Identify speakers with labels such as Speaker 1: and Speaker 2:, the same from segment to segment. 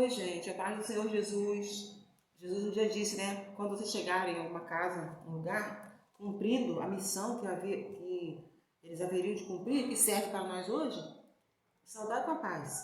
Speaker 1: Oi, gente, a paz do Senhor Jesus. Jesus um dia disse, né? Quando vocês chegarem em alguma casa, um lugar, cumprindo a missão que eles haveriam de cumprir, que serve para nós hoje, saudar com a paz.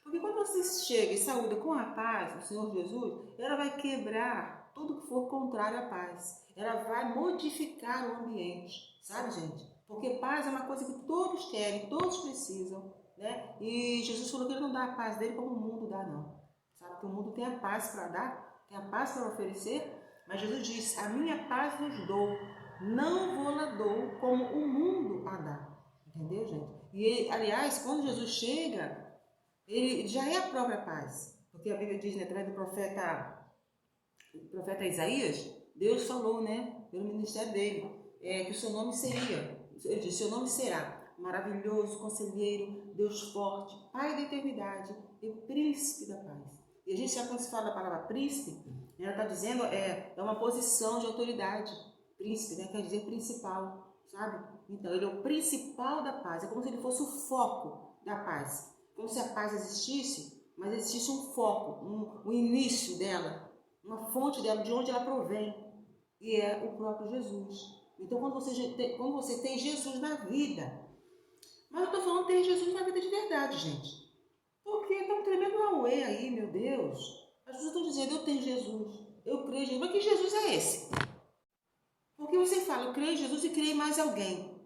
Speaker 1: Porque quando você chega e saúda com a paz, o Senhor Jesus, ela vai quebrar tudo que for contrário à paz. Ela vai modificar o ambiente, sabe, gente? Porque paz é uma coisa que todos querem, todos precisam, né? E Jesus falou que ele não dá a paz dele como o mundo dá, não. Sabe que o mundo tem a paz para dar, tem a paz para oferecer, mas Jesus disse, a minha paz vos dou, não vou lá dou como o mundo a dá. Entendeu, gente? E, aliás, quando Jesus chega, ele já é a própria paz. Porque a Bíblia diz, né, através do profeta Isaías, Deus falou, né, pelo ministério dele, que o seu nome seria, ele disse, seu nome será maravilhoso, conselheiro, Deus forte, Pai da eternidade e príncipe da paz. E a gente já quando se fala da palavra príncipe, ela está dizendo, é uma posição de autoridade. Príncipe, né, quer dizer principal, sabe? Então, ele é o principal da paz, é como se ele fosse o foco da paz. Como se a paz existisse, mas existisse um foco, um início dela, uma fonte dela, de onde ela provém, e é o próprio Jesus. Então, quando você tem Jesus na vida, mas eu estou falando ter Jesus na vida de verdade, gente. Porque está um tremendo auê aí, meu Deus. As pessoas estão dizendo, eu tenho Jesus, eu creio em Jesus. Mas que Jesus é esse? Porque você fala, eu creio em Jesus e creio em mais alguém.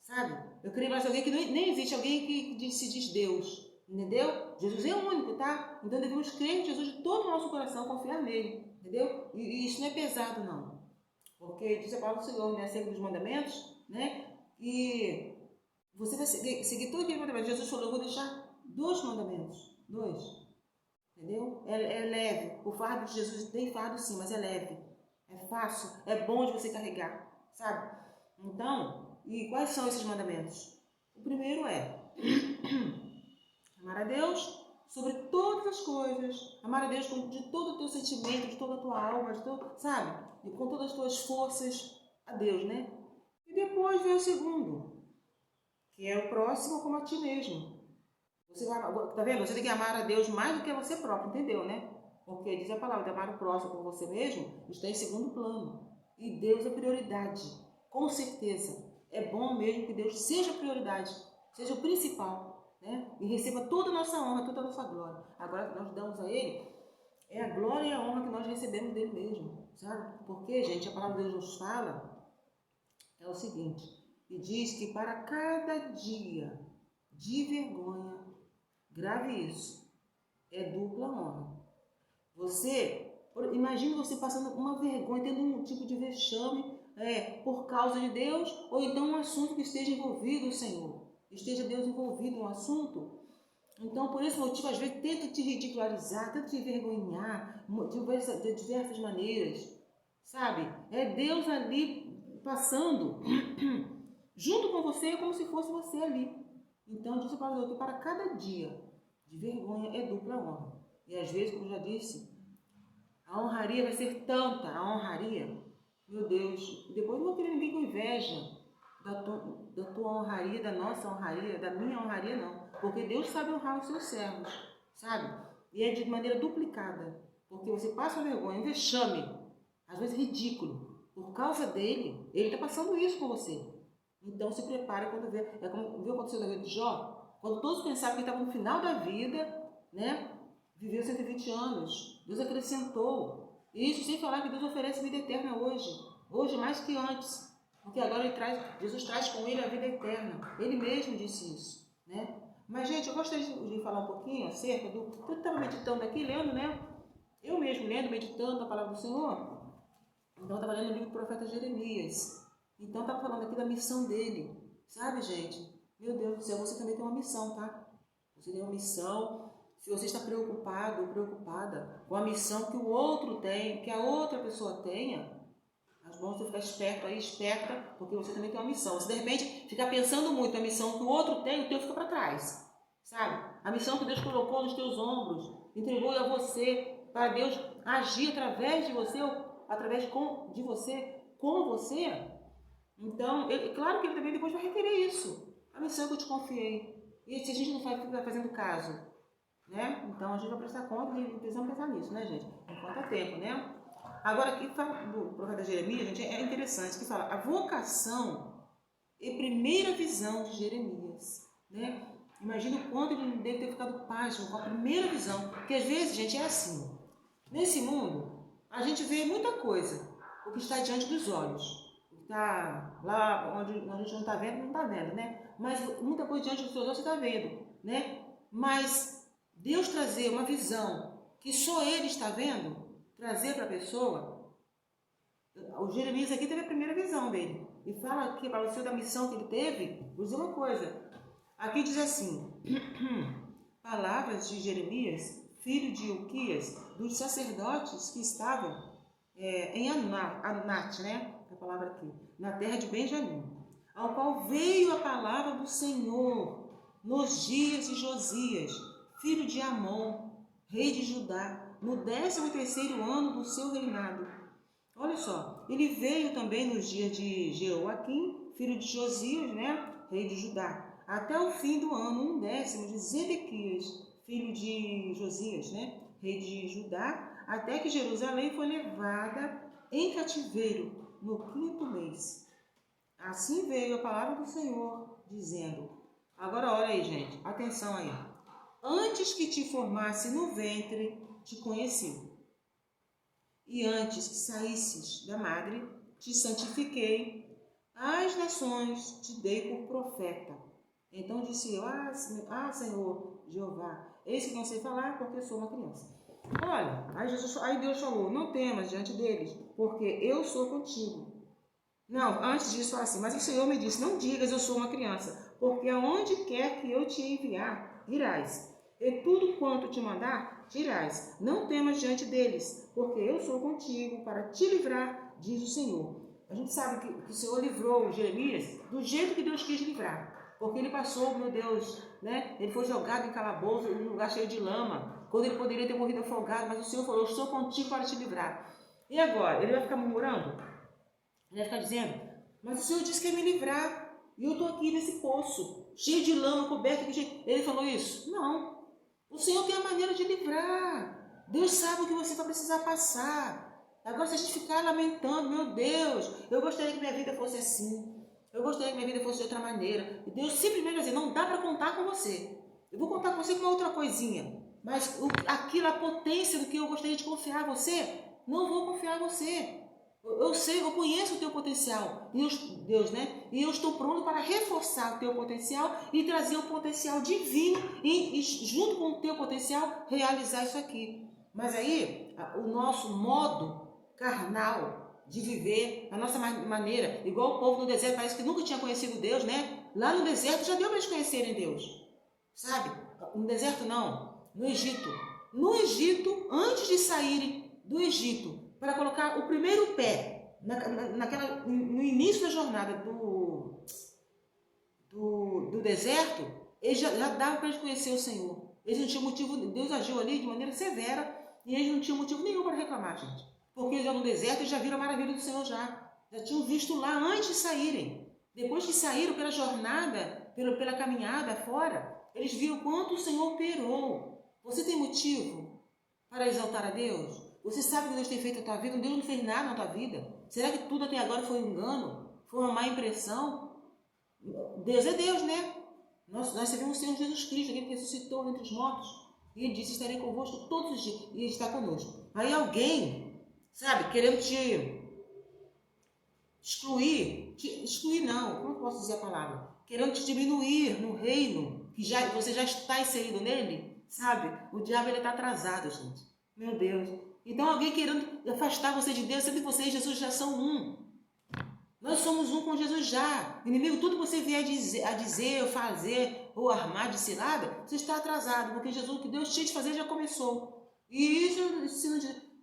Speaker 1: Sabe? Eu creio mais alguém que nem existe, alguém que se diz Deus. Entendeu? Jesus é o único, tá? Então devemos crer em Jesus de todo o nosso coração, confiar nele. Entendeu? E isso não é pesado, não. Porque diz a palavra do Senhor, né? Acerca dos mandamentos, né? E você vai seguir todo aquele mandamento. Jesus falou, eu vou deixar 2 mandamentos. 2. Entendeu? É leve. O fardo de Jesus tem fardo sim, mas é leve. É fácil. É bom de você carregar. Sabe? Então, e quais são esses mandamentos? O primeiro é amar a Deus sobre todas as coisas. Amar a Deus de todo o teu sentimento, de toda a tua alma, de todo, sabe? E com todas as tuas forças a Deus, né? E depois vem o segundo, que é o próximo como a ti mesmo. Você vai, tá vendo? Você tem que amar a Deus mais do que a você próprio, entendeu, né? Porque diz a palavra de amar o próximo como você mesmo, está em segundo plano. E Deus é prioridade, com certeza. É bom mesmo que Deus seja prioridade, seja o principal, né? E receba toda a nossa honra, toda a nossa glória. Agora que nós damos a Ele, é a glória e a honra que nós recebemos dele mesmo, sabe? Porque, gente, a palavra de Deus nos fala é o seguinte, e diz que para cada dia de vergonha, grave isso, é dupla honra. Imagine você passando uma vergonha, tendo um tipo de vexame por causa de Deus, ou então um assunto que esteja envolvido o Senhor. Esteja Deus envolvido no assunto. Então, por esse motivo, às vezes, tenta te ridicularizar, tenta te envergonhar de diversas maneiras. Sabe? É Deus ali passando junto com você, como se fosse você ali. Então, diz a palavra que para cada dia de vergonha é dupla honra. E às vezes, como eu já disse, a honraria vai ser tanta, a honraria, meu Deus, depois não vou querer ninguém com inveja da tua honraria, da nossa honraria, da minha honraria, não. Porque Deus sabe honrar os seus servos, sabe? E é de maneira duplicada. Porque você passa vergonha, um vexame, às vezes ridículo, por causa dele, ele está passando isso com você. Então se prepare quando vê. É como viu aconteceu na vida de Jó? Quando todos pensavam que ele estava no final da vida, né? Viveu 120 anos. Deus acrescentou. Isso sem falar que Deus oferece vida eterna hoje. Hoje mais que antes. Porque agora Jesus traz com ele a vida eterna. Ele mesmo disse isso, né? Mas, gente, eu gostaria de falar um pouquinho acerca do... Eu estava meditando aqui, lendo, né? Eu mesmo lendo, meditando a palavra do Senhor. Então, eu estava lendo o livro do profeta Jeremias. Então, estava falando aqui da missão dele. Sabe, gente? Meu Deus do céu, você também tem uma missão, tá? Você tem uma missão. Se você está preocupado ou preocupada com a missão que o outro tem, que a outra pessoa tenha, é bom você ficar esperto aí, esperta, porque você também tem uma missão. Se de repente ficar pensando muito na missão que o outro tem, o teu fica para trás. Sabe? A missão que Deus colocou nos teus ombros, entregou a você, para Deus agir através de você, ou através de você, com você. Então, claro que ele também depois vai requerer isso. A missão que eu te confiei. E se a gente não vai ficar fazendo caso, né? Então a gente vai prestar conta e precisamos pensar nisso, né, gente? Enquanto há tempo, né? Agora aqui fala do profeta Jeremias, gente, é interessante que fala a vocação e primeira visão de Jeremias, né? Imagina o quanto ele deve ter ficado pasmo com a primeira visão, porque às vezes, gente, é assim. Nesse mundo, a gente vê muita coisa, o que está diante dos olhos. O que está lá onde a gente não está vendo, não está vendo, né? Mas muita coisa diante dos seus olhos você está vendo, né? Mas Deus trazer uma visão que só Ele está vendo, trazer para a pessoa, o Jeremias aqui teve a primeira visão dele. E fala aqui, para o senhor da missão que ele teve, vou dizer uma coisa. Aqui diz assim, palavras de Jeremias, filho de Ilquias, dos sacerdotes que estavam em Anat, né? A palavra aqui, na terra de Benjamim, ao qual veio a palavra do Senhor nos dias de Josias, filho de Amon, rei de Judá, no 13º ano do seu reinado. Olha só, ele veio também nos dias de Jeoaquim, filho de Josias, né? Rei de Judá, até o fim do ano 10º de Zedequias, filho de Josias, né? Rei de Judá, até que Jerusalém foi levada em cativeiro no 5º mês. Assim veio a palavra do Senhor, dizendo, agora olha aí, gente, atenção aí. Antes que te formasse no ventre, te conheci. E antes que saísses da madre, te santifiquei. Às nações te dei por profeta. Então disse eu, Senhor Jeová, eis que não sei falar porque sou uma criança. Olha, aí Deus falou, não temas diante deles, porque eu sou contigo. Não, antes disso fala assim, mas o Senhor me disse, não digas eu sou uma criança, porque aonde quer que eu te enviar, irás. E tudo quanto te mandar, dirás. Não temas diante deles, porque eu sou contigo para te livrar, diz o Senhor. A gente sabe que o Senhor livrou Jeremias do jeito que Deus quis livrar. Porque ele passou, meu Deus, né? Ele foi jogado em calabouço, em um lugar cheio de lama, quando ele poderia ter morrido afogado, mas o Senhor falou, eu sou contigo para te livrar. E agora? Ele vai ficar murmurando? Ele vai ficar dizendo, mas o Senhor disse que ia me livrar, e eu estou aqui nesse poço, cheio de lama, coberto de... Ele falou isso? Não. O Senhor tem a maneira de livrar. Deus sabe o que você vai precisar passar. Agora, se a gente ficar lamentando, meu Deus, eu gostaria que minha vida fosse assim. Eu gostaria que minha vida fosse de outra maneira. E Deus simplesmente vai dizer, não dá para contar com você. Eu vou contar com você com uma outra coisinha. Mas aquilo, a potência do que eu gostaria de confiar a você, não vou confiar a você. Eu sei, eu conheço o teu potencial, Deus, né? E eu estou pronto para reforçar o teu potencial e trazer o potencial divino e junto com o teu potencial, realizar isso aqui. Mas aí, o nosso modo carnal de viver, a nossa maneira, igual o povo no deserto, parece que nunca tinha conhecido Deus, né? Lá no deserto já deu para eles conhecerem Deus, sabe? No deserto não, no Egito. No Egito, antes de saírem do Egito, para colocar o primeiro pé no início da jornada do deserto, eles já dava para eles conhecer o Senhor. Eles não tinham motivo, Deus agiu ali de maneira severa e eles não tinham motivo nenhum para reclamar, gente. Porque já no deserto eles já viram a maravilha do Senhor já tinham visto lá antes de saírem. Depois que saíram pela jornada, pela caminhada fora, eles viram quanto o Senhor operou. Você tem motivo para exaltar a Deus? Você sabe o que Deus tem feito na tua vida? Deus não fez nada na tua vida. Será que tudo até agora foi um engano? Foi uma má impressão? Deus é Deus, né? Nós servimos o Senhor Jesus Cristo, aquele que ressuscitou entre os mortos. E Ele disse, estarei convosco todos os dias. E Ele está conosco. Aí alguém, sabe, querendo te excluir não, como eu posso dizer a palavra? Querendo te diminuir no reino, que você já está inserido nele, sabe? O diabo ele está atrasado, gente. Meu Deus. Então alguém querendo afastar você de Deus, sendo que você e Jesus já são um. Nós somos um com Jesus já. Inimigo, tudo que você vier a dizer, ou fazer, ou armar de cilada, você está atrasado, porque Jesus, o que Deus tinha de fazer já começou. E isso,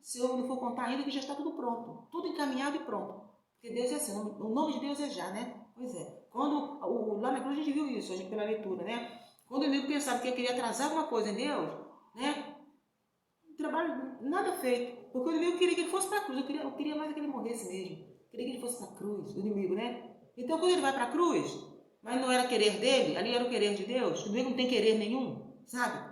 Speaker 1: se eu não for contar ainda, que já está tudo pronto. Tudo encaminhado e pronto. Porque Deus é assim, o nome de Deus é já, né? Pois é. Lá na cruz a gente viu isso, hoje pela leitura, né? Quando o inimigo pensava que queria atrasar alguma coisa em Deus, né? Trabalho nada feito, porque o inimigo queria que ele fosse para a cruz, eu queria mais que ele morresse mesmo, eu queria que ele fosse para a cruz, o inimigo, né? Então quando ele vai para a cruz, mas não era querer dele, ali era o querer de Deus, o inimigo não tem querer nenhum, sabe?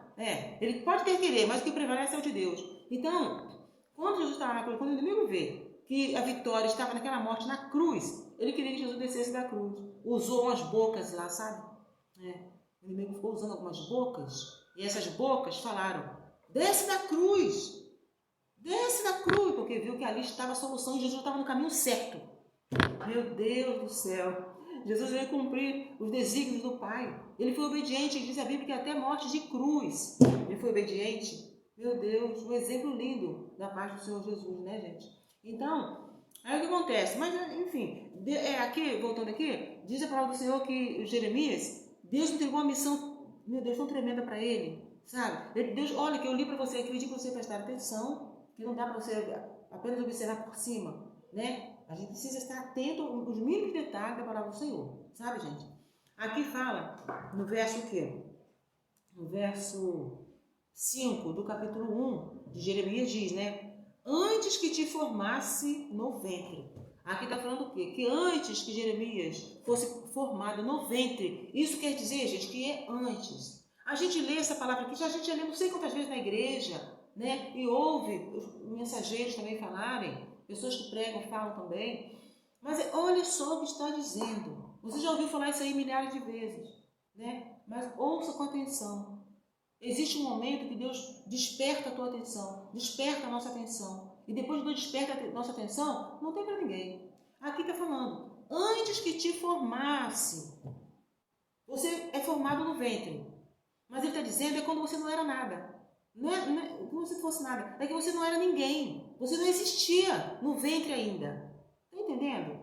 Speaker 1: Ele pode querer, mas o que prevalece é o de Deus. Então, quando Jesus estava na cruz, quando o inimigo vê que a vitória estava naquela morte na cruz, ele queria que Jesus descesse da cruz. Usou umas bocas lá, sabe? O inimigo ficou usando algumas bocas, e essas bocas falaram, desce da cruz, porque viu que ali estava a solução e Jesus estava no caminho certo. Meu Deus do céu, Jesus veio cumprir os desígnios do Pai. Ele foi obediente, diz a Bíblia que até morte de cruz ele foi obediente. Meu Deus, um exemplo lindo da parte do Senhor Jesus, né, gente? Então, aí o que acontece? Mas, enfim, aqui, voltando aqui, diz a palavra do Senhor que Jeremias, Deus entregou uma missão, meu Deus, tão tremenda para ele, sabe? Deus, olha, que eu li para você aqui, eu pedi para você prestar atenção, que não dá para você apenas observar por cima, né? A gente precisa estar atento aos mínimos detalhes da palavra do Senhor, sabe, gente? Aqui fala, no verso o quê? No verso 5 do capítulo 1 de Jeremias diz, né? Antes que te formasse no ventre. Aqui está falando o quê? Que antes que Jeremias fosse formado no ventre, isso quer dizer, gente, que é antes. A gente lê essa palavra aqui, a gente já lê não sei quantas vezes na igreja, né? E ouve os mensageiros também falarem, pessoas que pregam falam também. Mas olha só o que está dizendo. Você já ouviu falar isso aí milhares de vezes, né? Mas ouça com atenção. Existe um momento que Deus desperta a tua atenção, desperta a nossa atenção. E depois que Deus desperta a nossa atenção, não tem para ninguém. Aqui está falando, antes que te formasse, você é formado no ventre. Mas ele está dizendo é quando você não era nada. Não é que você fosse nada, é que você não era ninguém. Você não existia no ventre ainda. Está entendendo?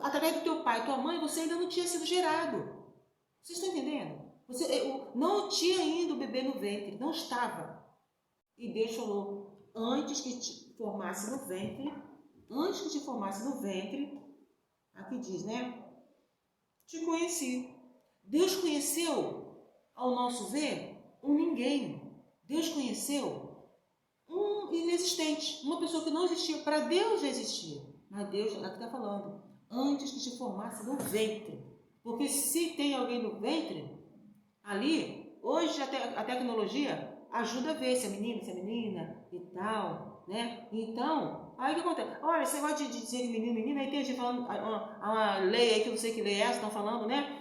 Speaker 1: Através do teu pai e tua mãe, você ainda não tinha sido gerado. Vocês estão entendendo? Você não tinha ainda o bebê no ventre, não estava. E Deus falou, antes que te formasse no ventre, aqui diz, né? Te conheci. Deus conheceu, ao nosso ver, um ninguém. Deus conheceu um inexistente, uma pessoa que não existia. Para Deus já existia. Mas Deus, aqui está falando, antes que te formasse no ventre. Porque se tem alguém no ventre, ali, hoje a tecnologia ajuda a ver se é menino, se é menina e tal, né? Então, aí o que acontece? Olha, esse negócio de dizer menino, menina, aí tem gente falando, uma lei aí que eu não sei que lei é essa, estão falando, né?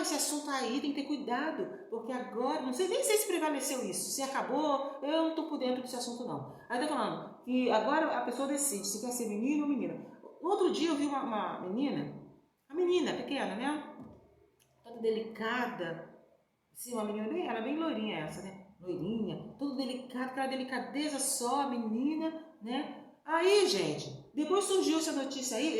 Speaker 1: Esse assunto aí tem que ter cuidado, porque agora, nem sei se prevaleceu isso, se acabou, eu não estou por dentro desse assunto não. Aí está falando que agora a pessoa decide se quer ser menino ou menina. No outro dia eu vi uma menina pequena, né? Toda delicada, sim, uma menina ela é bem loirinha essa, né? Loirinha, tudo delicado, aquela delicadeza só, a menina, né? Aí, gente, depois surgiu essa notícia aí,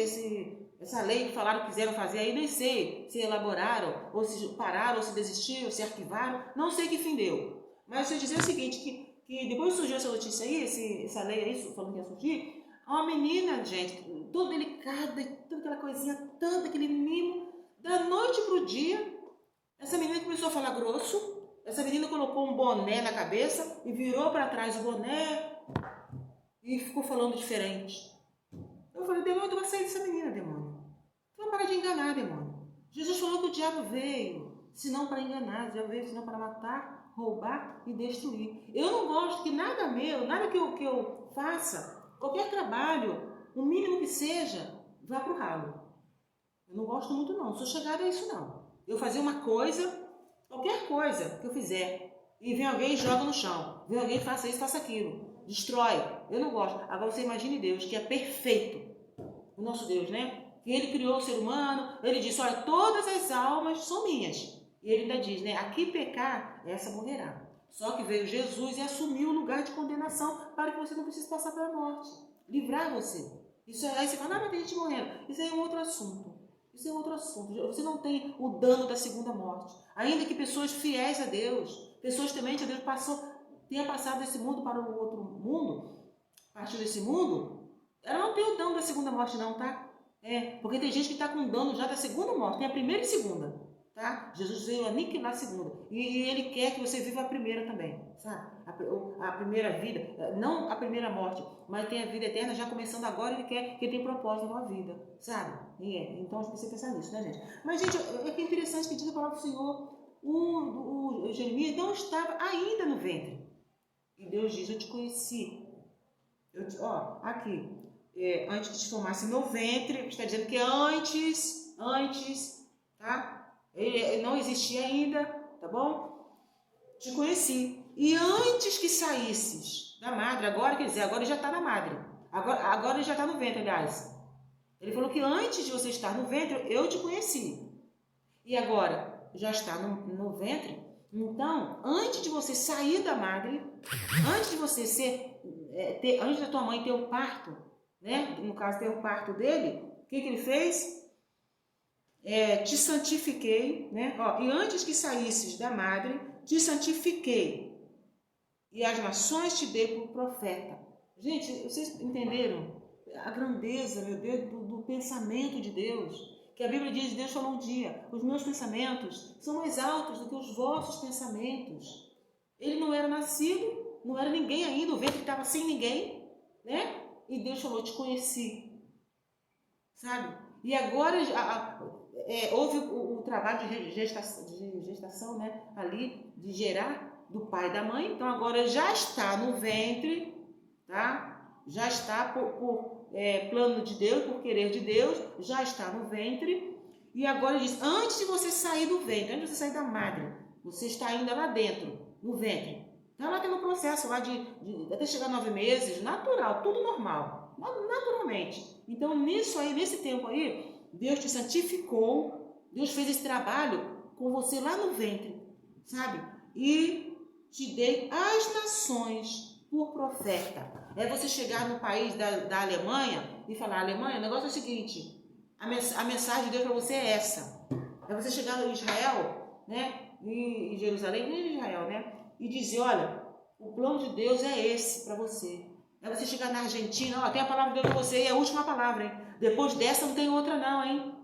Speaker 1: essa lei que falaram que quiseram fazer aí, nem sei se elaboraram, ou se pararam, ou se desistiram, ou se arquivaram, não sei que fim deu. Mas eu dizer o seguinte, que depois surgiu essa notícia aí, essa lei aí, falando que ia surgir, uma menina, gente, toda delicada, toda aquela coisinha, tanto aquele mimo, da noite pro dia, essa menina começou a falar grosso, essa menina colocou um boné na cabeça e virou para trás o boné e ficou falando diferente. Eu falei, demônio, tu vai sair dessa menina, demônio. Tu vai parar de enganar, demônio. Jesus falou que o diabo veio, senão para enganar, o diabo veio senão para matar, roubar e destruir. Eu não gosto que nada meu, nada que eu faça, qualquer trabalho, o mínimo que seja, vá para o ralo. Eu não gosto muito não, sou chegada a isso não. Eu fazer uma coisa, qualquer coisa que eu fizer, e vem alguém e joga no chão, vem alguém e faça isso, faça aquilo, destrói, eu não gosto. Agora você imagine Deus, que é perfeito, o nosso Deus, né? Que Ele criou o ser humano, Ele disse, olha, todas as almas são minhas. E Ele ainda diz, né? Aqui pecar, essa morrerá. Só que veio Jesus e assumiu o lugar de condenação para que você não precise passar pela morte, livrar você. Isso aí você fala, mas tem gente morrendo. Isso aí é um outro assunto. Isso é outro assunto. Você não tem o dano da segunda morte. Ainda que pessoas fiéis a Deus, pessoas tementes a Deus, tenha passado desse mundo para o outro mundo, partiu desse mundo, ela não tem o dano da segunda morte não, tá? Porque tem gente que está com dano já da segunda morte, tem a primeira e a segunda, tá? Jesus veio aniquilar a segunda. E Ele quer que você viva a primeira também, sabe? A primeira vida, não a primeira morte, mas tem a vida eterna já começando agora. Ele quer que tenha propósito na vida, sabe? Então a gente precisa pensar nisso, né, gente? Mas, gente, é que é interessante que diz a palavra do Senhor, o Jeremias não estava ainda no ventre. E Deus diz, eu te conheci. Aqui, antes que te formasse no ventre, está dizendo que antes, tá? Ele não existia ainda, tá bom? Te conheci. E antes que saísses da madre, agora quer dizer, agora ele já está na madre. Agora ele já está no ventre, aliás. Ele falou que antes de você estar no ventre, eu te conheci. E agora já está no ventre. Então, antes de você sair da madre, antes de você antes da tua mãe ter o parto, né? No caso, ter o parto dele, o que ele fez? Te santifiquei, né? E antes que saísses da madre, te santifiquei. E as nações te dei por profeta. Gente, vocês entenderam a grandeza, meu Deus, do pensamento de Deus? Que a Bíblia diz, Deus falou um dia, os meus pensamentos são mais altos do que os vossos pensamentos. Ele não era nascido, não era ninguém ainda, o ventre estava sem ninguém, né? E Deus falou, te conheci, sabe? E agora houve o trabalho de gestação, né? Ali, de gerar do pai e da mãe. Então agora já está no ventre, tá? Já está por plano de Deus, por querer de Deus, já está no ventre. E agora ele diz, antes de você sair do ventre, antes de você sair da madre, você está ainda lá dentro, no ventre. Está lá tendo um processo lá de até chegar a 9 meses, natural, tudo normal, naturalmente. Então nisso aí, nesse tempo aí, Deus te santificou, Deus fez esse trabalho com você lá no ventre, sabe? E te dei as nações por profeta. É você chegar no país da Alemanha e falar, Alemanha, o negócio é o seguinte, a mensagem de Deus para você é essa. É você chegar em Israel, né? Em Jerusalém, em Israel, né? E dizer, olha, o plano de Deus é esse para você. É você chegar na Argentina, tem a palavra de Deus para você e é a última palavra, hein? Depois dessa não tem outra não, hein?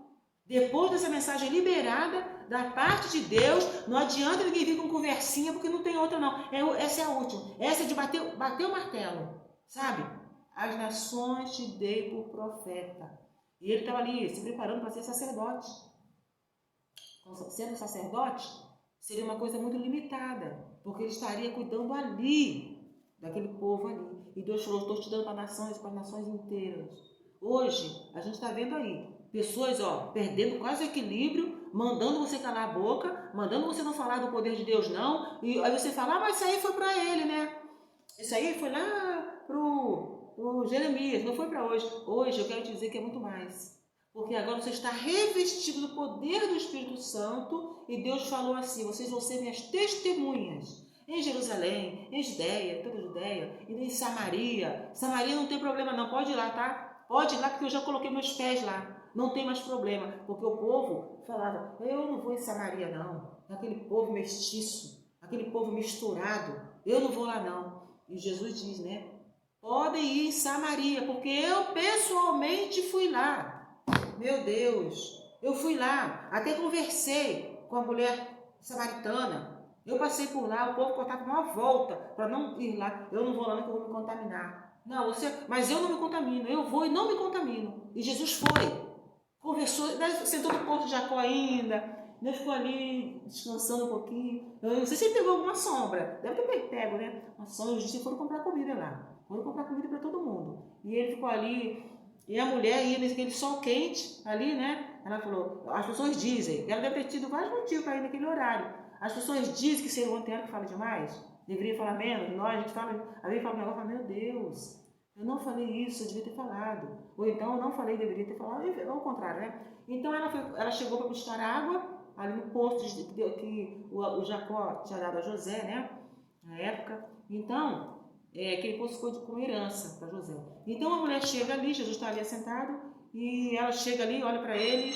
Speaker 1: Depois dessa mensagem liberada da parte de Deus, não adianta ninguém vir com conversinha, porque não tem outra não. Essa é a última. Essa é de bater o martelo, sabe? As nações te dei por profeta. E ele estava ali se preparando para ser sacerdote. Então, sendo sacerdote, seria uma coisa muito limitada, porque ele estaria cuidando ali, daquele povo ali. E Deus falou, estou te dando para as nações inteiras. Hoje, a gente está vendo aí, pessoas perdendo quase o equilíbrio, mandando você calar a boca, mandando você não falar do poder de Deus não, e aí você fala, mas isso aí foi para ele, né? Isso aí foi lá pro Jeremias, não foi para hoje. Hoje eu quero te dizer que é muito mais. Porque agora você está revestido do poder do Espírito Santo e Deus falou assim, vocês vão ser minhas testemunhas em Jerusalém, em Judéia, toda a Judéia, e em Samaria. Samaria não tem problema não, pode ir lá, tá? Pode ir lá porque eu já coloquei meus pés lá, não tem mais problema. Porque o povo falava, eu não vou em Samaria não, aquele povo mestiço, aquele povo misturado, eu não vou lá não. E Jesus diz, né? Podem ir em Samaria, porque eu pessoalmente fui lá. Meu Deus, eu fui lá, até conversei com a mulher samaritana. Eu passei por lá, o povo contava uma volta para não ir lá. Eu não vou lá, não, que eu vou me contaminar. Não, mas eu não me contamino, eu vou e não me contamino. E Jesus foi, conversou, sentou no Porto de Jacó ainda. Ele ficou ali descansando um pouquinho. Eu não sei se ele pegou alguma sombra. Deve ter pego, né? Uma sombra. Os discípulos foram comprar comida lá. Foram comprar comida para todo mundo. E ele ficou ali. E a mulher ia naquele sol quente ali, né? Ela falou, as pessoas dizem. Ela deve ter tido vários motivos para ir naquele horário. As pessoas dizem que ser ontem que fala demais. Deveria falar menos. Nós, a gente fala, alguém fala um negócio, fala, meu Deus, eu não falei isso, eu devia ter falado. Ou então, eu não falei, deveria ter falado. Ou ao contrário, né? Então, ela chegou para buscar água ali no posto que o Jacó tinha dado a José, né? Na época. Então, aquele posto ficou com herança para José. Então, a mulher chega ali, Jesus está ali assentado, e ela chega ali, olha para ele.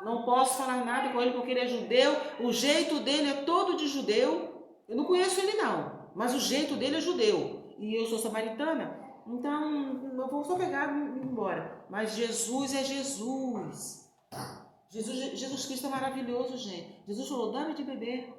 Speaker 1: Não posso falar nada com ele porque ele é judeu, o jeito dele é todo de judeu. Eu não conheço ele não, mas o jeito dele é judeu. E eu sou samaritana, então eu vou só pegar e ir embora. Mas Jesus é Jesus. Jesus Cristo é maravilhoso, gente. Jesus falou, dá-me de beber.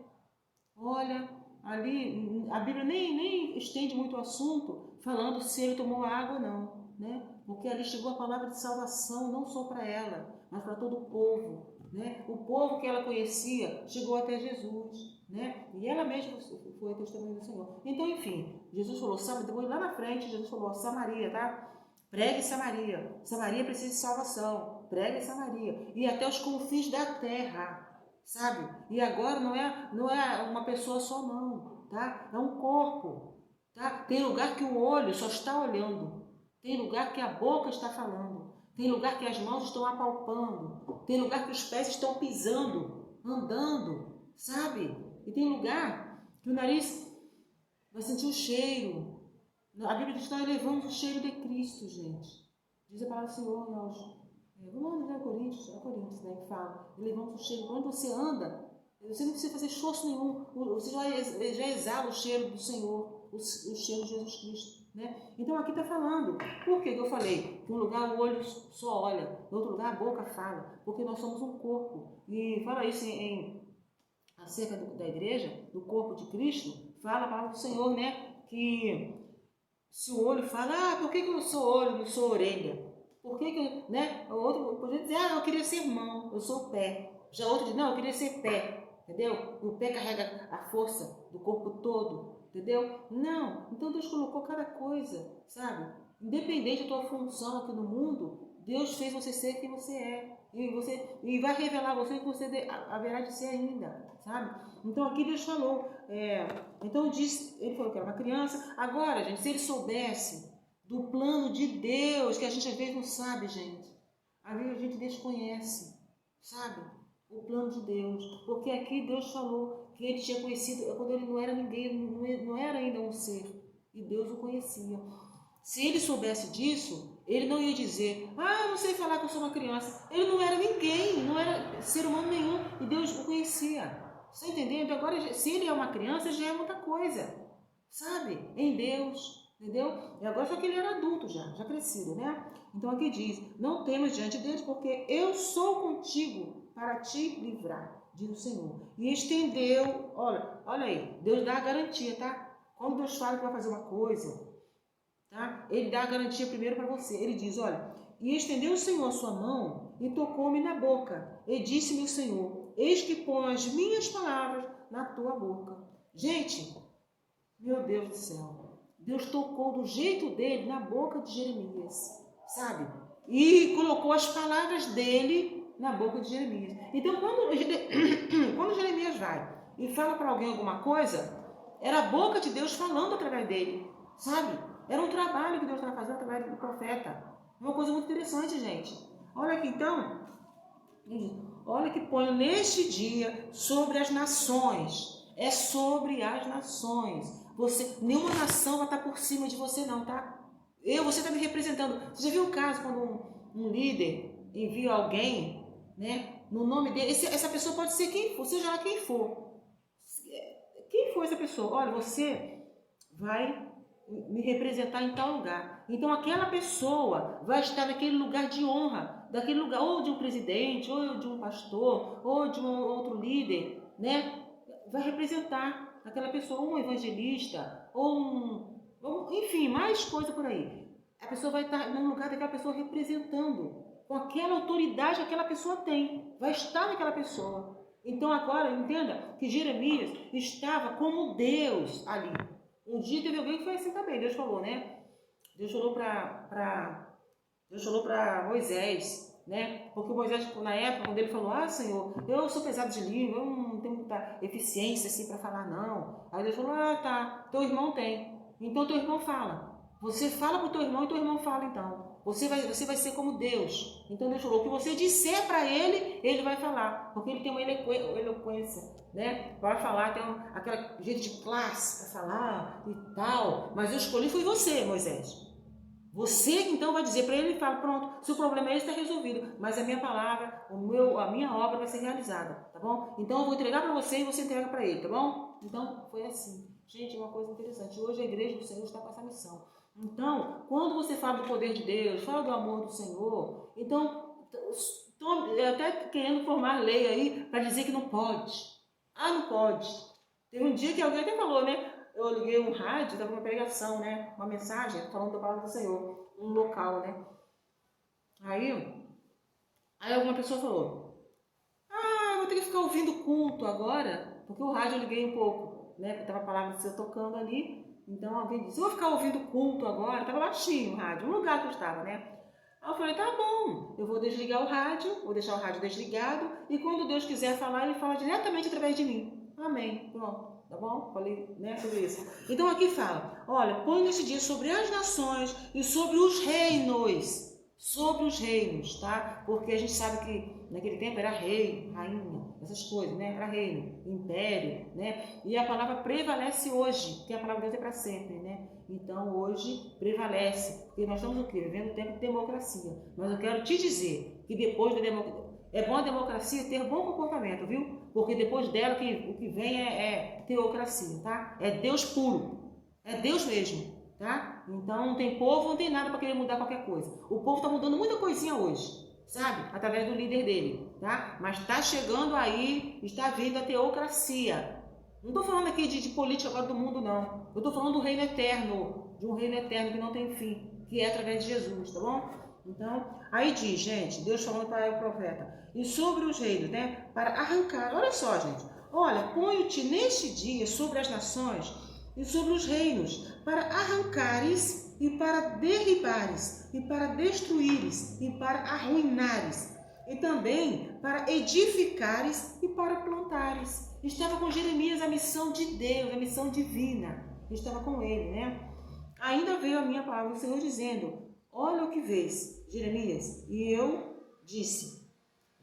Speaker 1: Olha, ali a Bíblia nem estende muito o assunto, falando se ele tomou água ou não, né? Porque ali chegou a palavra de salvação, não só para ela, mas para todo o povo. né? O povo que ela conhecia chegou até Jesus, né? E ela mesma foi testemunha do Senhor. Então, enfim, Jesus falou, depois lá na frente, Jesus falou, Samaria, tá? Pregue Samaria. Samaria precisa de salvação. Pregue Samaria. E até os confins da terra, sabe? E agora não é uma pessoa só não, tá? É um corpo, tá? Tem lugar que o olho só está olhando. Tem lugar que a boca está falando. Tem lugar que as mãos estão apalpando. Tem lugar que os pés estão pisando, andando, sabe? E tem lugar que o nariz vai sentir o cheiro. A Bíblia diz que nós levamos o cheiro de Cristo, gente. Diz a palavra do Senhor, nós. Vamos lá, Coríntios, né, que fala. Levamos o cheiro. Quando você anda, você não precisa fazer esforço nenhum. Você já exala o cheiro do Senhor, o cheiro de Jesus Cristo. Né? Então aqui está falando. Por que eu falei? Que um lugar o olho só olha, no outro lugar a boca fala. Porque nós somos um corpo. E fala isso acerca da igreja, do corpo de Cristo. Fala a palavra do Senhor, né? Que se o olho fala, por que eu sou olho, não sou orelha? Por que né? O outro poderia dizer, eu queria ser mão, eu sou o pé. Já outro diz, não, eu queria ser pé. Entendeu? O pé carrega a força do corpo todo. Entendeu? Não. Então Deus colocou cada coisa, sabe? Independente da tua função aqui no mundo, Deus fez você ser quem você é. E vai revelar você que você haverá de ser ainda, sabe? Então aqui Deus falou, então ele falou que era uma criança. Agora, gente, se ele soubesse do plano de Deus, que a gente às vezes não sabe, gente. Às vezes a gente desconhece, sabe? O plano de Deus. Porque aqui Deus falou que ele tinha conhecido, quando ele não era ninguém, não era ainda um ser. E Deus o conhecia. Se ele soubesse disso, ele não ia dizer, eu não sei falar que eu sou uma criança. Ele não era ninguém, não era ser humano nenhum. E Deus o conhecia. Você está entendendo? Agora, se ele é uma criança, já é muita coisa. Sabe? Em Deus. Entendeu? E agora só que ele era adulto já crescido, né? Então aqui diz, não temas diante deles, porque eu sou contigo para te livrar, diz o Senhor. E estendeu, olha aí, Deus dá a garantia, tá? Quando Deus fala que vai fazer uma coisa, tá? Ele dá a garantia primeiro para você. Ele diz, olha, e estendeu o Senhor a sua mão e tocou-me na boca. E disse-me o Senhor, eis que ponho as minhas palavras na tua boca. Gente, meu Deus do céu. Deus tocou do jeito dele na boca de Jeremias, sabe? E colocou as palavras dele na boca de Jeremias. Então, quando Jeremias vai e fala para alguém alguma coisa, era a boca de Deus falando através dele, sabe? Era um trabalho que Deus estava fazendo através do profeta. Uma coisa muito interessante, gente. Olha aqui, então. Olha que põe neste dia sobre as nações. É sobre as nações. Nenhuma nação vai estar por cima de você não, tá? Você está me representando. Você já viu o caso quando um líder envia alguém, né? No nome dele, essa pessoa pode ser quem for, seja lá quem for. Quem for essa pessoa? Olha, você vai me representar em tal lugar. Então aquela pessoa vai estar naquele lugar de honra, daquele lugar ou de um presidente, ou de um pastor, ou de um outro líder, né? Vai representar aquela pessoa, um evangelista, enfim, mais coisa por aí. A pessoa vai estar num lugar daquela pessoa representando, com aquela autoridade que aquela pessoa tem, vai estar naquela pessoa. Então agora, entenda que Jeremias estava como Deus ali. Um dia teve alguém que foi assim também, Deus falou, né? Deus falou para Moisés, né? Porque Moisés, na época, quando ele falou, Senhor, eu sou pesado de língua, eu não tenho muita eficiência assim para falar, não. Aí Deus falou, tá, teu irmão tem. Então teu irmão fala. Você fala para o teu irmão e teu irmão fala, então. Você vai ser como Deus. Então Deus falou, o que você disser para ele, ele vai falar. Porque ele tem uma eloquência, né? Vai falar, tem aquela jeito de classe para falar e tal. Mas eu escolhi foi você, Moisés. Você então vai dizer para ele e fala, pronto, se o problema é esse, está resolvido, mas a minha palavra, a minha obra vai ser realizada, tá bom? Então eu vou entregar para você e você entrega para ele, tá bom? Então foi assim. Gente, é uma coisa interessante. Hoje a igreja do Senhor está com essa missão. Então, quando você fala do poder de Deus, fala do amor do Senhor, então, estou até querendo formar lei aí para dizer que não pode. Não pode. Teve um dia que alguém até falou, né? Eu liguei um rádio, estava uma pregação, né? Uma mensagem falando da palavra do Senhor, um local, né? Aí alguma pessoa falou, ter que ficar ouvindo culto agora, porque o rádio eu liguei um pouco, né? Porque tava a palavra do Senhor tocando ali. Então alguém disse, eu vou ficar ouvindo culto agora. Tava baixinho o rádio, no lugar que eu estava, né? Aí eu falei, tá bom, eu vou desligar o rádio, vou deixar o rádio desligado, e quando Deus quiser falar, Ele fala diretamente através de mim. Amém. Pronto, tá bom? Falei, né, sobre isso. Então aqui fala, olha, põe nesse dia sobre as nações e sobre os reinos. Sobre os reinos, tá? Porque a gente sabe que naquele tempo era rei, rainha, essas coisas, né? Era reino, império, né? E a palavra prevalece hoje, porque a palavra de Deus é para sempre, né? Então hoje prevalece, porque nós estamos o quê? Vivendo um tempo de democracia. Mas eu quero te dizer que depois da democracia, é bom a democracia ter bom comportamento, viu? Porque depois dela o que vem é teocracia, tá? É Deus puro, é Deus mesmo. Tá? Então não tem povo, não tem nada para querer mudar qualquer coisa. O povo está mudando muita coisinha hoje, sabe? Através do líder dele, tá? Mas está chegando aí, está vindo a teocracia. Não estou falando aqui de política agora do mundo, não. Eu estou falando do reino eterno, de um reino eterno que não tem fim, que é através de Jesus, tá bom? Então, aí diz, gente, Deus falando para o profeta, e sobre os reinos, né? Para arrancar, olha só, gente, olha, põe-te neste dia sobre as nações e sobre os reinos, para arrancares e para derribares, e para destruíres e para arruinares, e também para edificares e para plantares. Estava com Jeremias a missão de Deus, a missão divina, estava com ele, né? Ainda veio a minha palavra do Senhor dizendo, olha o que vês, Jeremias, e eu disse,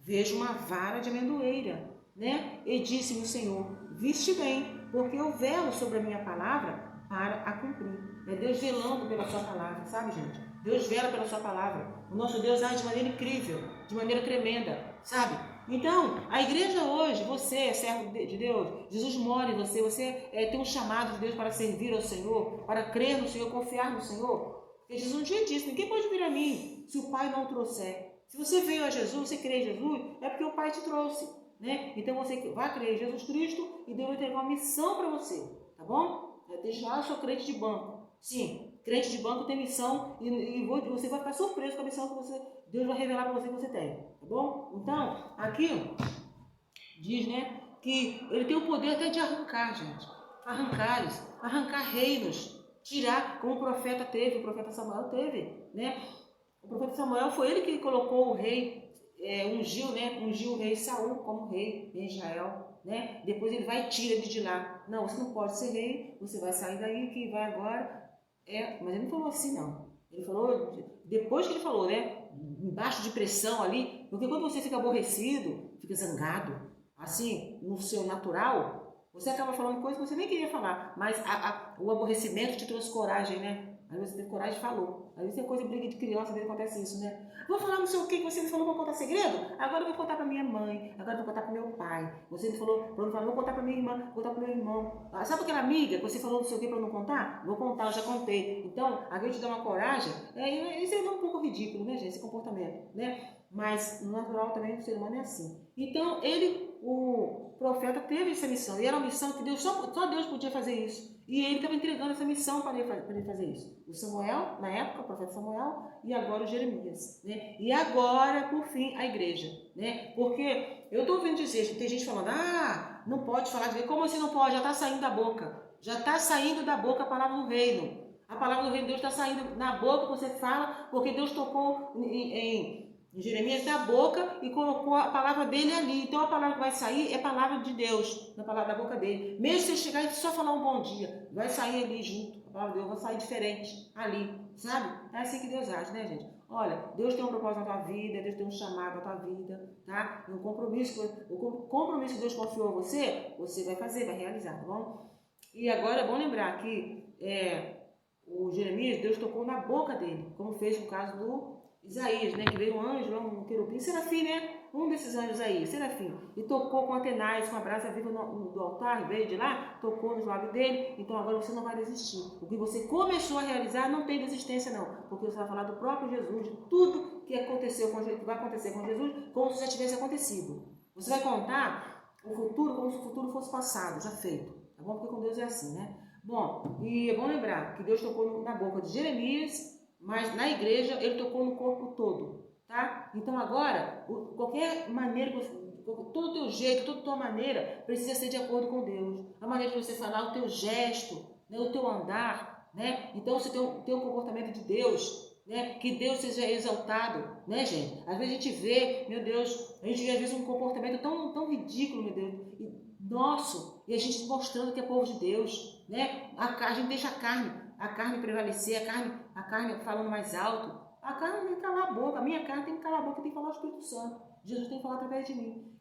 Speaker 1: vejo uma vara de amendoeira, né? E disse-me o Senhor, viste bem, porque eu velo sobre a minha palavra para a cumprir. É Deus velando pela sua palavra, sabe, gente? Deus vela pela sua palavra. O nosso Deus age de maneira incrível, de maneira tremenda, sabe? Então, a igreja hoje, você é servo de Deus, Jesus mora em você, você tem um chamado de Deus para servir ao Senhor, para crer no Senhor, confiar no Senhor. Porque Jesus um dia disse, ninguém pode vir a mim se o Pai não o trouxer. Se você veio a Jesus, você crê em Jesus, é porque o Pai te trouxe. Né? Então você vai crer em Jesus Cristo e Deus vai ter uma missão para você, tá bom? Deixa lá, eu sou crente de banco. Sim, crente de banco tem missão e você vai ficar surpreso com a missão que Deus vai revelar para você que você tem, tá bom? Então, aqui diz, né, que ele tem o poder até de arrancar, gente. Arrancar reinos, tirar, como o profeta teve, o profeta Samuel teve, né? O profeta Samuel foi ele que colocou o rei, ungiu o rei Saul como rei em Israel, né? Depois ele vai e tira ele de lá. Não, você não pode ser rei, você vai sair daí, que vai agora. Mas ele não falou assim, não. Ele falou, depois que ele falou, né? Embaixo de pressão ali, porque quando você fica aborrecido, fica zangado, assim, no seu natural, você acaba falando coisas que você nem queria falar, mas o aborrecimento te trouxe coragem, né? Aí você teve coragem e falou. Aí você é coisa, briga de criança, às vezes acontece isso, né? Vou falar não sei o que você me falou, vou contar segredo? Agora eu vou contar para minha mãe, agora eu vou contar para meu pai. Você me falou, para não falar, vou contar para minha irmã, vou contar para meu irmão. Sabe aquela amiga que você falou não sei o que para não contar? Vou contar, eu já contei. Então, alguém te dá uma coragem, isso é um pouco ridículo, né, gente, esse comportamento, né? Mas no natural também o ser humano é assim. Então, o profeta teve essa missão, e era uma missão que só Deus podia fazer isso. E ele estava entregando essa missão para ele fazer isso. O Samuel, na época, o profeta Samuel, e agora o Jeremias, né? E agora, por fim, a igreja, né? Porque eu estou ouvindo dizer, tem gente falando, não pode falar de Deus. Como assim não pode? Já está saindo da boca. Já está saindo da boca a palavra do reino. A palavra do reino de Deus está saindo na boca que você fala, porque Deus tocou em Jeremias na boca e colocou a palavra dele ali. Então a palavra que vai sair é a palavra de Deus, na palavra da boca dele. Mesmo se você chegar e só falar um bom dia, vai sair ali junto. A palavra de Deus vai sair diferente ali, sabe? É assim que Deus age, né, gente? Olha, Deus tem um propósito na tua vida, Deus tem um chamado na tua vida, tá? O compromisso que Deus confiou a você, você vai fazer, vai realizar, tá bom? E agora é bom lembrar que o Jeremias, Deus tocou na boca dele, como fez no caso do Isaías, né, que veio um anjo, um querubim, serafim, né, um desses anjos aí, serafim, e tocou com Atenais, com a brasa viva do altar, veio de lá, tocou nos lábios dele. Então agora você não vai desistir. O que você começou a realizar não tem desistência não, porque você vai falar do próprio Jesus, de tudo que aconteceu que vai acontecer com Jesus, como se já tivesse acontecido. Você vai contar o futuro como se o futuro fosse passado, já feito, tá bom? Porque com Deus é assim, né? Bom, e é bom lembrar que Deus tocou na boca de Jeremias, mas na igreja ele tocou no corpo todo, tá? Então agora, qualquer maneira que todo o teu jeito, toda a tua maneira precisa ser de acordo com Deus. A maneira de você falar, o teu gesto, né, o teu andar, né? Então você tem um comportamento de Deus, né? Que Deus seja exaltado, né, gente? Às vezes a gente vê, meu Deus, a gente vê às vezes um comportamento tão ridículo, meu Deus, nosso, e a gente mostrando que é povo de Deus, né? A gente deixa a carne prevalecer, a carne falando mais alto. A carne tem que calar a boca, a minha carne tem que calar a boca, tem que falar o Espírito Santo. Jesus tem que falar através de mim.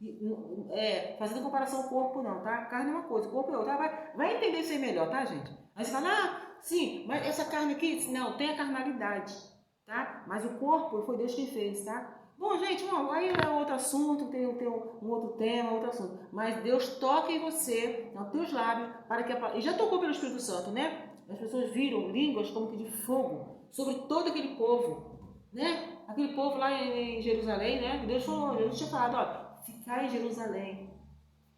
Speaker 1: Fazendo comparação ao corpo não, tá? A carne é uma coisa, o corpo é outra. Vai entender isso aí melhor, tá, gente? Aí você fala, sim, mas essa carne aqui, não, tem a carnalidade, tá? Mas o corpo foi Deus quem fez, tá? Bom, gente, aí é outro assunto, tem um outro tema, outro assunto. Mas Deus toca em você, nos teus lábios, para que e já tocou pelo Espírito Santo, né? As pessoas viram línguas como que de fogo sobre todo aquele povo, né? Aquele povo lá em Jerusalém, né? Deus tinha falado, ó, ficai em Jerusalém,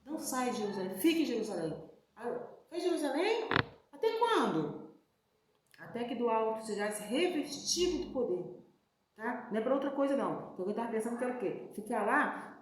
Speaker 1: não sai de Jerusalém, fique em Jerusalém. Fica em Jerusalém? Até quando? Até que do alto sejais revestido do poder. Tá? Não é para outra coisa não. Então eu estava pensando que era o quê? Ficar lá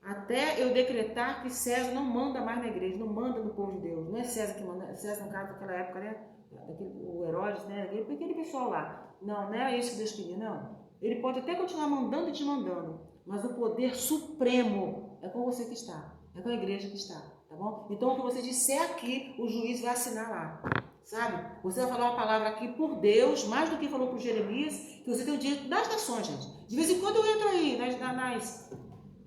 Speaker 1: até eu decretar que César não manda mais na igreja, não manda no povo de Deus. Não é César que manda, César no caso daquela época, né? O Herodes, né? Aquele pessoal lá. Não era isso que Deus queria, não. Ele pode até continuar mandando e te mandando, mas o poder supremo é com você que está, é com a igreja que está, tá bom? Então o que você disser aqui, o juiz vai assinar lá. Sabe? Você vai falar uma palavra aqui por Deus, mais do que falou por Jeremias, que você tem o direito das nações, gente. De vez em quando eu entro aí,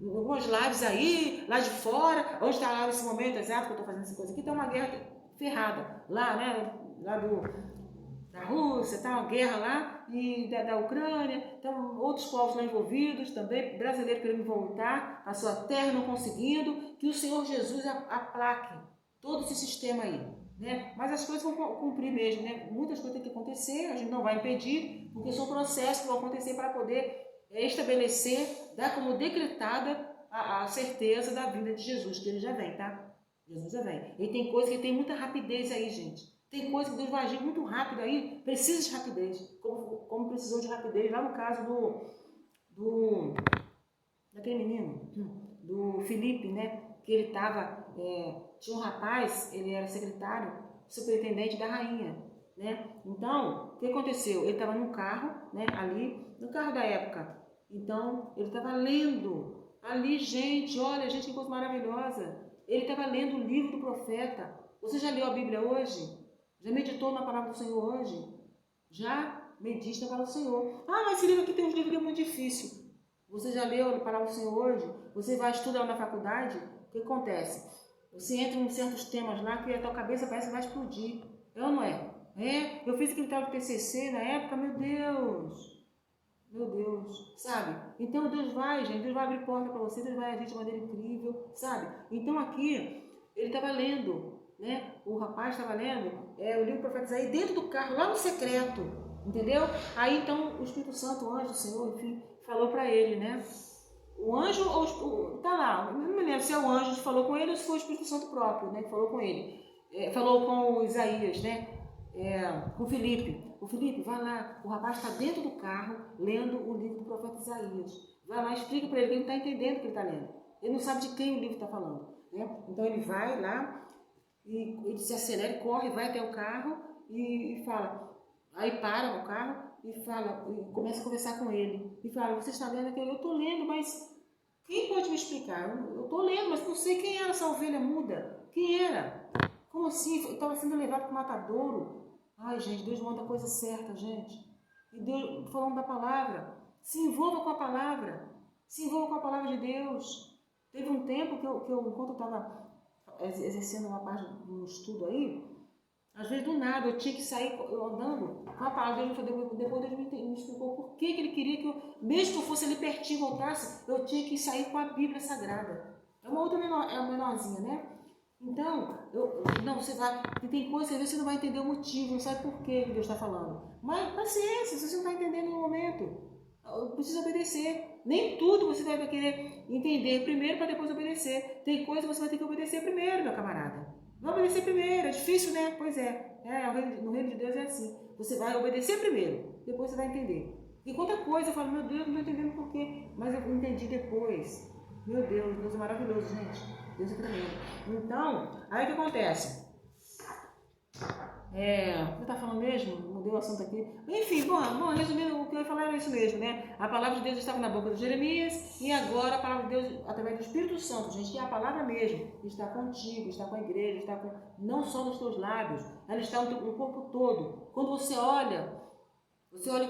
Speaker 1: algumas lives aí, lá de fora, onde está lá nesse momento exato que eu estou fazendo essa coisa aqui, tem uma guerra ferrada. Lá, né? Lá da Rússia, tá uma guerra lá, e da Ucrânia, então outros povos lá envolvidos também, brasileiro querendo voltar à sua terra, não conseguindo, que o Senhor Jesus aplaque todo esse sistema aí. Né? Mas as coisas vão cumprir mesmo, né? Muitas coisas têm que acontecer, a gente não vai impedir, porque são processos que vão acontecer para poder estabelecer, dar como decretada a certeza da vinda de Jesus, que ele já vem, tá? Jesus já vem. E tem coisa que tem muita rapidez aí, gente. Tem coisa que Deus vai agir muito rápido aí, precisa de rapidez, como precisou de rapidez lá no caso daquele menino, do Felipe, né? Que ele estava, tinha um rapaz, ele era secretário, superintendente da rainha, né? Então, o que aconteceu? Ele estava no carro, né? Ali, no carro da época. Então, ele estava lendo, ali, gente, olha, gente, que coisa maravilhosa. Ele estava lendo o livro do profeta. Você já leu a Bíblia hoje? Já meditou na palavra do Senhor hoje? Já medite na palavra do Senhor. Ah, mas esse livro aqui tem uns livros que é muito difícil. Você já leu a palavra do Senhor hoje? Você vai estudar na faculdade? O que acontece? Você entra em certos temas lá que a tua cabeça parece que vai explodir. É ou não é? Eu fiz aquele tal de TCC na época, meu Deus, sabe? Então Deus vai, gente, Deus vai abrir porta para você, Deus vai agir de maneira incrível, sabe? Então aqui, ele estava lendo, né? O rapaz estava lendo o livro do profeta Isaías dentro do carro, lá no secreto, entendeu? Aí então o Espírito Santo, o anjo do Senhor, enfim, falou para ele, né? O anjo, tá lá, não me lembro se é o anjo que falou com ele ou se foi o Espírito Santo próprio, né? Que falou com ele. Falou com o Isaías, né? Com o Felipe. O Felipe, vai lá, o rapaz está dentro do carro lendo o livro do profeta Isaías. Vai lá, explica para ele, que ele não está entendendo o que ele está lendo. Ele não sabe de quem o livro está falando. Né? Então ele vai lá, e ele se acelera, corre, vai até o carro e fala. Aí para o carro e fala, e começa a conversar com ele. E fala, você está lendo aquilo? Eu estou lendo, mas quem pode me explicar? Eu estou lendo, mas não sei quem era essa ovelha muda. Quem era? Como assim? Estava sendo levado para o matadouro. Ai, gente, Deus manda a coisa certa, gente. E Deus, falando da palavra, se envolva com a palavra. Se envolva com a palavra de Deus. Teve um tempo que eu enquanto eu estava exercendo uma parte do estudo aí, às vezes do nada eu tinha que sair andando com a palavra de Deus. Depois Deus me explicou por que ele queria que eu, mesmo que eu fosse ali pertinho e voltasse, eu tinha que sair com a Bíblia Sagrada. É uma outra menorzinha, né? Então, você vai, tem coisas que às vezes você não vai entender o motivo, não sabe por que Deus está falando. Mas paciência, se você não está entendendo no momento, precisa obedecer. Nem tudo você vai querer entender primeiro para depois obedecer. Tem coisa que você vai ter que obedecer primeiro, meu camarada. Vai obedecer primeiro, é difícil, né? Pois é. No reino de Deus é assim. Você vai obedecer primeiro, depois você vai entender. E quanta coisa eu falo, meu Deus, não estou entendendo por quê. Mas eu entendi depois. Meu Deus é maravilhoso, gente. Deus é tremendo. Então, aí o que acontece? O que eu tava falando mesmo? Mudei o assunto aqui. Enfim, bom, resumindo, o que eu ia falar era isso mesmo, né? A palavra de Deus estava na boca de Jeremias e agora a palavra de Deus, através do Espírito Santo, gente, que é a palavra mesmo, está contigo, está com a igreja, está com, não só nos teus lábios, ela está no corpo todo. Quando você olha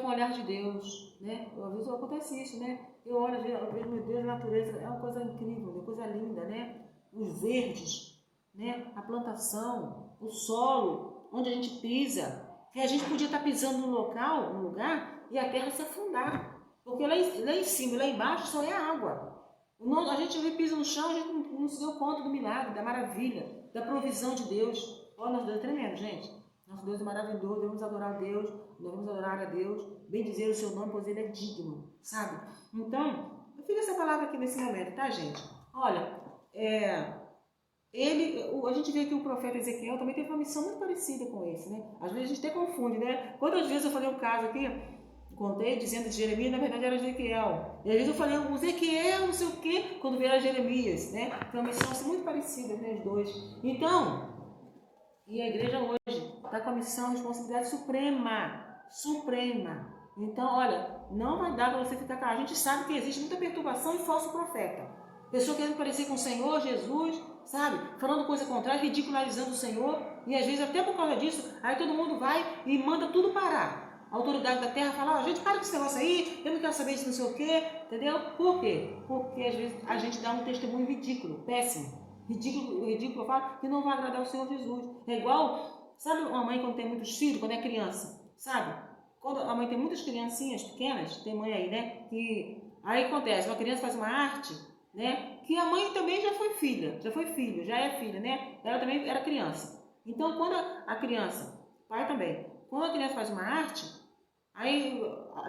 Speaker 1: com o olhar de Deus, né? Às vezes acontece isso, né? Eu vejo, meu Deus, a natureza é uma coisa incrível, uma coisa linda, né? Os verdes, né? A plantação, o solo, onde a gente pisa, que a gente podia estar pisando num lugar, e a terra se afundar. Porque lá em cima, lá embaixo só é a água. A gente pisa no chão, a gente não se deu conta do milagre, da maravilha, da provisão de Deus. Olha, nosso Deus é tremendo, gente. Nosso Deus é maravilhoso, devemos adorar a Deus, devemos adorar a Deus, bem dizer o seu nome, pois ele é digno, sabe? Então, eu fiz essa palavra aqui nesse momento, tá, gente? Olha, a gente vê que o profeta Ezequiel também teve uma missão muito parecida com esse, né? Às vezes a gente até confunde, né? Quantas vezes eu falei um caso aqui, contei dizendo de Jeremias, na verdade era Ezequiel. E às vezes eu falei, o Ezequiel, não sei o quê, quando veio era Jeremias, né? Então uma missão assim, muito parecida, né, os dois. Então, e a igreja hoje está com a missão, a responsabilidade suprema. Então, olha, não vai dar para você ficar com a gente sabe que existe muita perturbação e falso profeta. Pessoa querendo parecer com o Senhor, Jesus, sabe? Falando coisa contrária, ridicularizando o Senhor. E às vezes até por causa disso, aí todo mundo vai e manda tudo parar. A autoridade da terra fala, gente, para com esse negócio aí, eu não quero saber disso, não sei o quê, entendeu? Por quê? Porque às vezes a gente dá um testemunho ridículo, péssimo. Ridículo, eu falo que não vai agradar o Senhor Jesus. É igual, sabe uma mãe quando tem muitos filhos, quando é criança, sabe? Quando a mãe tem muitas criancinhas pequenas, tem mãe aí, né? Que aí acontece, uma criança faz uma arte, né? Que a mãe também já foi filha, já é filha, né? Ela também era criança. Então, quando a criança, pai também, quando a criança faz uma arte, aí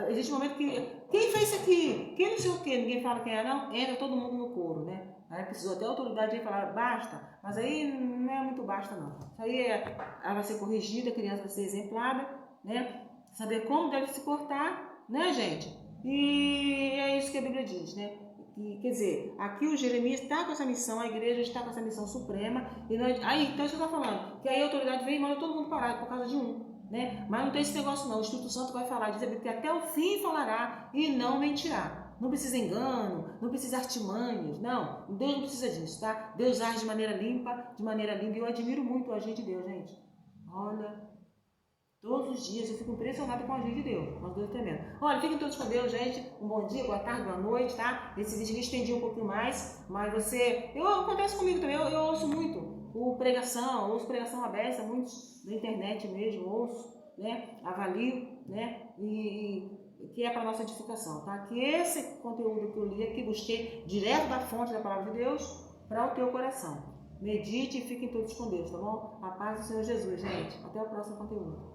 Speaker 1: existe um momento que, quem fez isso aqui? Quem não sei o quê? Ninguém fala quem é, não, entra todo mundo no coro, né? Aí precisou até a autoridade falar, basta, mas aí não é muito basta não. Isso aí ela vai ser corrigida, a criança vai ser exemplada, né? Saber como deve se portar, né, gente? E é isso que a Bíblia diz, né? E, quer dizer, aqui o Jeremias está com essa missão, a igreja está com essa missão suprema, e nós, aí, então isso que eu estou falando, que aí a autoridade vem e manda todo mundo parar por causa de um, né? Mas não tem esse negócio não, o Espírito Santo vai falar, diz a Bíblia que até o fim falará e não mentirá. Não precisa engano, não precisa artimanhas, não, Deus não precisa disso, tá? Deus age de maneira limpa, e eu admiro muito o agir de Deus, gente. Olha, todos os dias eu fico impressionada com o agir de Deus. Nosso Deus é tremendo. Olha, fiquem todos com Deus, gente. Um bom dia, boa tarde, boa noite, tá? Esse vídeo eu estendi um pouquinho mais, mas acontece comigo também, eu ouço muito ouço pregação aberta, muitos na internet mesmo, ouço, né? Avalio, né? E que é para nossa edificação, tá? Que esse conteúdo que eu li aqui, busquei direto da fonte da palavra de Deus para o teu coração. Medite e fiquem todos com Deus, tá bom? A paz do Senhor Jesus, gente. Até o próximo conteúdo.